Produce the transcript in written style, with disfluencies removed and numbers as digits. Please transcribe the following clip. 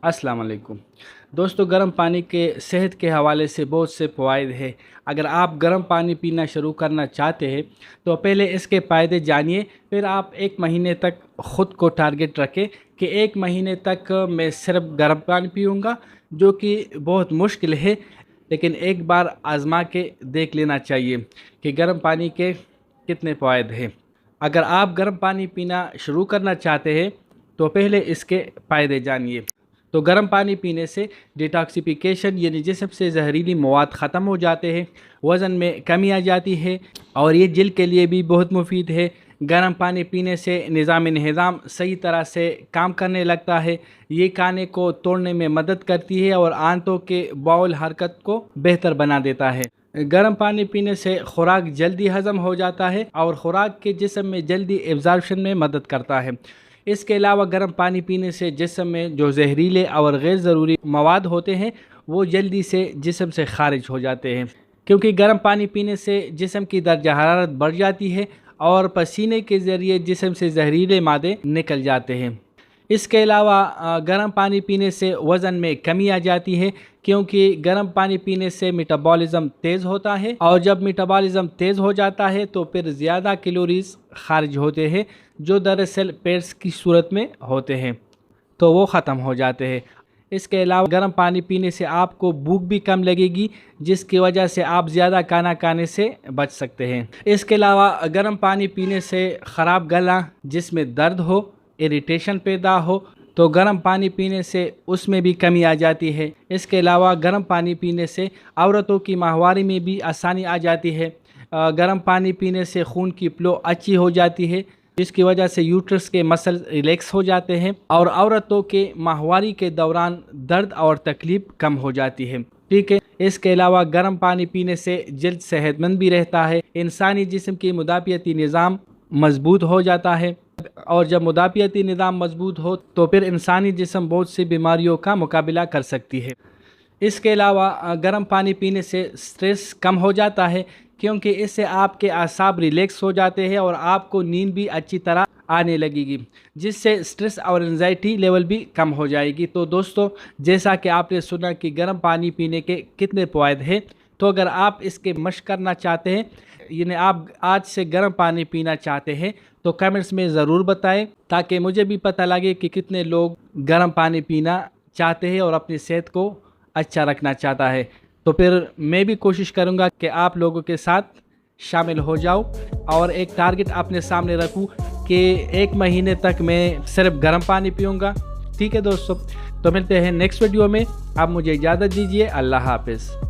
अस्सलाम वालेकुम दोस्तों, गर्म पानी के सेहत के हवाले से बहुत से फ़वाइद है। अगर आप गर्म पानी पीना शुरू करना चाहते हैं तो पहले इसके फ़ायदे जानिए, फिर आप एक महीने तक ख़ुद को टारगेट रखें कि एक महीने तक मैं सिर्फ गर्म पानी पीऊँगा, जो कि बहुत मुश्किल है, लेकिन एक बार आज़मा के देख लेना चाहिए कि गर्म पानी के कितने फ़वाइद हैं। अगर आप गर्म पानी पीना शुरू करना चाहते हैं तो पहले इसके फ़ायदे जानिए। तो गर्म पानी पीने से डिटॉक्सिफिकेशन यानी जिस्म से जहरीली मवाद ख़त्म हो जाते हैं, वज़न में कमी आ जाती है और ये जिल्द के लिए भी बहुत मुफीद है। गर्म पानी पीने से निज़ाम सही तरह से काम करने लगता है। ये खाने को तोड़ने में मदद करती है और आंतों के बाउल हरकत को बेहतर बना देता है। गर्म पानी पीने से खुराक जल्दी हज़म हो जाता है और खुराक के जिस्म में जल्दी एब्ज़ॉर्प्शन में मदद करता है। इसके अलावा गर्म पानी पीने से जिस्म में जो जहरीले और गैर ज़रूरी मवाद होते हैं वो जल्दी से जिस्म से खारिज हो जाते हैं, क्योंकि गर्म पानी पीने से जिस्म की दर्जा हरारत बढ़ जाती है और पसीने के ज़रिए जिस्म से जहरीले मादे निकल जाते हैं। इसके अलावा गर्म पानी पीने से वज़न में कमी आ जाती है, क्योंकि गर्म पानी पीने से मेटाबॉलिज़्म तेज़ होता है और जब मेटाबॉलिज़्म तेज़ हो जाता है तो फिर ज़्यादा कैलोरीज़ खारिज होते हैं, जो दरअसल पेट्स की सूरत में होते हैं, तो वो ख़त्म हो जाते हैं। इसके अलावा गर्म पानी पीने से आपको भूख भी कम लगेगी, जिसकी वजह से आप ज़्यादा खाना खाने से बच सकते हैं। इसके अलावा गर्म पानी पीने से ख़राब गला, जिसमें दर्द हो, इरिटेशन पैदा हो, तो गर्म पानी पीने से उसमें भी कमी आ जाती है। इसके अलावा गर्म पानी पीने से औरतों की माहवारी में भी आसानी आ जाती है। गर्म पानी पीने से खून की फ्लो अच्छी हो जाती है, जिसकी वजह से यूट्रस के मसल रिलैक्स हो जाते हैं और औरतों के माहवारी के दौरान दर्द और तकलीफ कम हो जाती है। ठीक है। इसके अलावा गर्म पानी पीने से जल्द सेहतमंद भी रहता है। इंसानी जिस्म की मुदाफ़ियती निज़ाम मजबूत हो जाता है और जब मुदाफ़ियती निज़ाम मजबूत हो तो फिर इंसानी जिस्म बहुत सी बीमारियों का मुकाबला कर सकती है। इसके अलावा गर्म पानी पीने से स्ट्रेस कम हो जाता है, क्योंकि इससे आपके आसाब रिलैक्स हो जाते हैं और आपको नींद भी अच्छी तरह आने लगेगी, जिससे स्ट्रेस और एंजाइटी लेवल भी कम हो जाएगी। तो दोस्तों, जैसा कि आपने सुना कि गर्म पानी पीने के कितने फ़वाइद हैं, तो अगर आप इसके मशक करना चाहते हैं, यानी आप आज से गर्म पानी पीना चाहते हैं, तो कमेंट्स में ज़रूर बताएं, ताकि मुझे भी पता लगे कि कितने लोग गर्म पानी पीना चाहते हैं और अपनी सेहत को अच्छा रखना चाहता है। तो फिर मैं भी कोशिश करूंगा कि आप लोगों के साथ शामिल हो जाऊं और एक टारगेट अपने सामने रखूं कि एक महीने तक मैं सिर्फ गर्म पानी पीऊंगा। ठीक है दोस्तों, तो मिलते हैं नेक्स्ट वीडियो में। आप मुझे इजाज़त दीजिए। अल्लाह हाफ़िज़।